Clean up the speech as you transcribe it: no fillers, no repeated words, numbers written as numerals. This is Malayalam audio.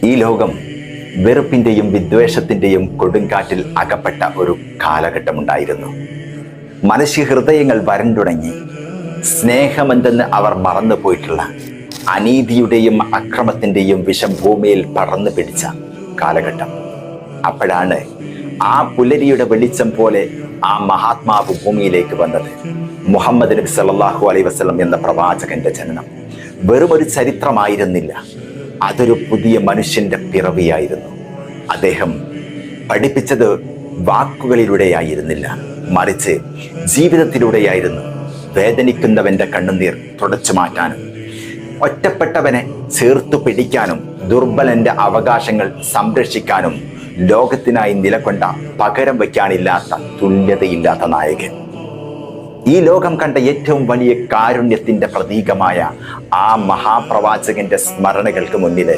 ഈ ലോകം വെറുപ്പിൻ്റെയും വിദ്വേഷത്തിൻ്റെയും കൊടുങ്കാറ്റിൽ അകപ്പെട്ട ഒരു കാലഘട്ടമുണ്ടായിരുന്നു. മനുഷ്യ ഹൃദയങ്ങൾ വരണ്ടുണങ്ങി. സ്നേഹമെന്തെന്ന് അവർ മറന്നുപോയിട്ടുള്ള അനീതിയുടെയും അക്രമത്തിൻ്റെയും വിഷം ഭൂമിയിൽ പടർന്നു പിടിച്ച കാലഘട്ടം. അപ്പോഴാണ് ആ പുലരിയുടെ വെളിച്ചം പോലെ ആ മഹാത്മാവ് ഭൂമിയിലേക്ക് വന്നത്. മുഹമ്മദ് നബി സല്ലല്ലാഹു അലൈഹി വസല്ലം എന്ന പ്രവാചകന്റെ ജനനം വെറുമൊരു ചരിത്രമായിരുന്നില്ല, അതൊരു പുതിയ മനുഷ്യന്റെ പിറവിയായിരുന്നു. അദ്ദേഹം പഠിപ്പിച്ചത് വാക്കുകളിലൂടെയായിരുന്നില്ല, മറിച്ച് ജീവിതത്തിലൂടെയായിരുന്നു. വേദനിക്കുന്നവന്റെ കണ്ണുനീർ തുടച്ചു മാറ്റാനും, ഒറ്റപ്പെട്ടവനെ ചേർത്തു പിടിക്കാനും, ദുർബലന്റെ അവകാശങ്ങൾ സംരക്ഷിക്കാനും ലോകത്തിനായി നിലകൊണ്ട പകരം വയ്ക്കാനില്ലാത്ത തുല്യതയില്ലാത്ത നായകൻ. ഈ ലോകം കണ്ട ഏറ്റവും വലിയ കാരുണ്യത്തിന്റെ പ്രതീകമായ ആ മഹാപ്രവാചകന്റെ സ്മരണകൾക്ക് മുന്നിലെ